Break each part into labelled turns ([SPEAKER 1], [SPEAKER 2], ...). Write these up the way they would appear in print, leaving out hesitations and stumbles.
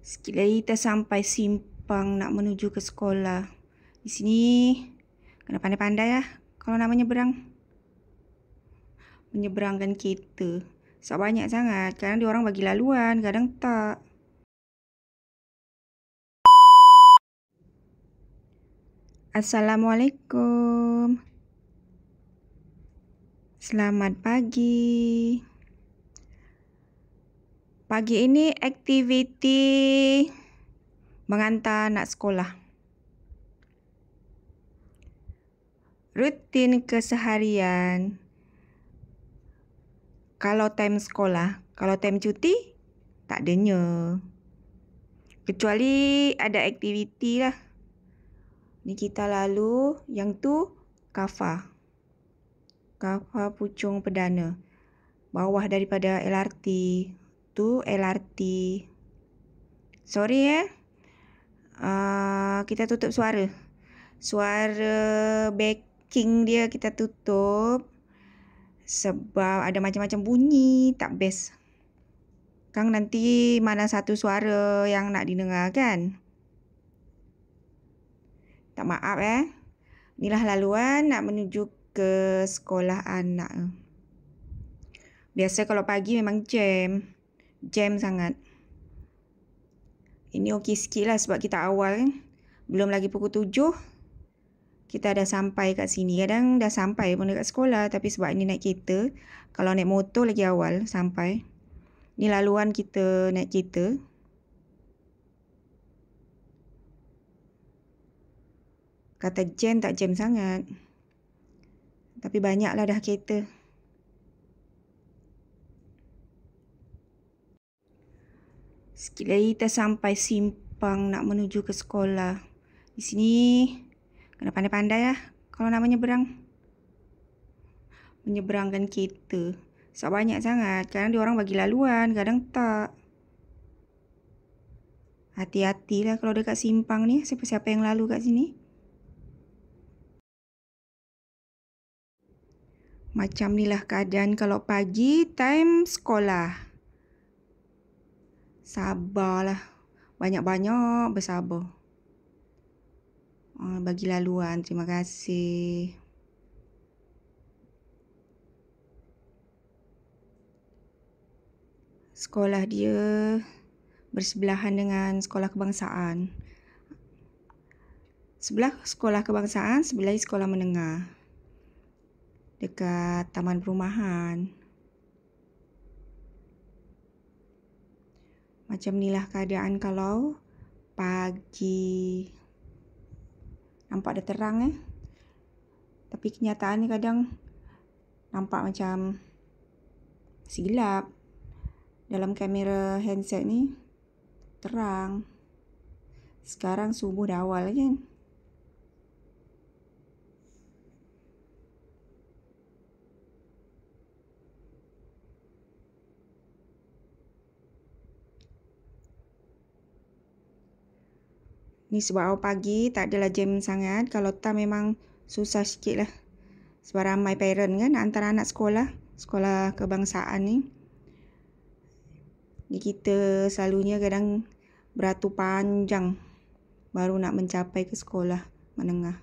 [SPEAKER 1] Sikit lagi kita sampai simpang nak menuju ke sekolah. Di sini kena pandai-pandai lah kalau nak menyeberang. Menyeberangkan kereta. Sebab banyak sangat. Kadang dia orang bagi laluan, kadang tak. Assalamualaikum. Selamat pagi. Pagi ini aktiviti mengantar anak sekolah. Rutin keseharian. Kalau time sekolah, kalau time cuti, tak adanya. Kecuali ada aktiviti lah. Ni kita lalu, yang tu Kafa. Kafa Puchong Perdana. Bawah daripada LRT. Tu LRT. Sorry kita tutup suara. Suara backing dia kita tutup. Sebab ada macam-macam bunyi, tak best. Kang nanti mana satu suara yang nak didengar kan? Tak maaf Inilah laluan nak menuju ke sekolah anak. Biasa kalau pagi memang jam. Jam sangat. Ini okey sikit lah sebab kita awal kan. Belum lagi pukul 7. Kita dah sampai kat sini. Kadang dah sampai pun dekat sekolah. Tapi sebab ini naik kereta. Kalau naik motor lagi awal sampai. Ni laluan kita naik kereta. Kata jam tak jam sangat. Tapi banyaklah dah kereta. Sikit lagi kita sampai simpang nak menuju ke sekolah. Di sini kena pandai-pandai lah kalau nak menyeberang. Menyeberangkan kereta. Sebab banyak sangat. Kadang dia orang bagi laluan, kadang tak. Hati-hatilah kalau dekat simpang ni. Siapa-siapa yang lalu kat sini. Macam ni lah keadaan kalau pagi time sekolah. Sabarlah. Banyak-banyak bersabar. Bagi laluan. Terima kasih. Sekolah dia bersebelahan dengan sekolah kebangsaan. Sebelah sekolah kebangsaan, sebelah sekolah menengah. Dekat taman perumahan. Macam inilah keadaan kalau pagi. Nampak dah terang Tapi kenyataannya kadang nampak macam silap. Dalam kamera handset ni terang. Sekarang subuh dah awal kan. Ni sebab awal pagi tak adalah jam sangat. Kalau tak memang susah sikit lah. Sebab ramai parent kan antara anak sekolah. Sekolah kebangsaan ni. Ni kita selalunya kadang beratur panjang. Baru nak mencapai ke sekolah menengah.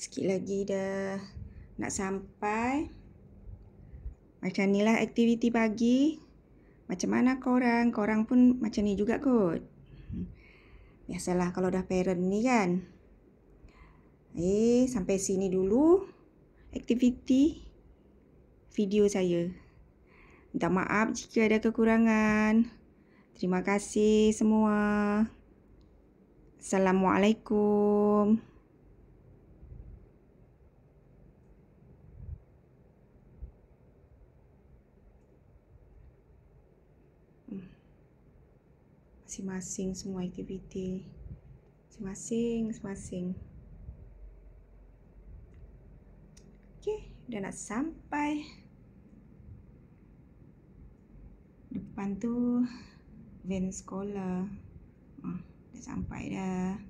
[SPEAKER 1] Sikit lagi dah nak sampai. Macam inilah aktiviti pagi. Macam mana korang? Korang pun macam ni juga kot. Biasalah kalau dah parent ni kan. Sampai sini dulu aktiviti video saya. Minta maaf jika ada kekurangan. Terima kasih semua. Assalamualaikum. Masing-masing semua aktiviti. Masing-masing. Okey, dah nak sampai. Depan tu van sekolah. Dah sampai dah.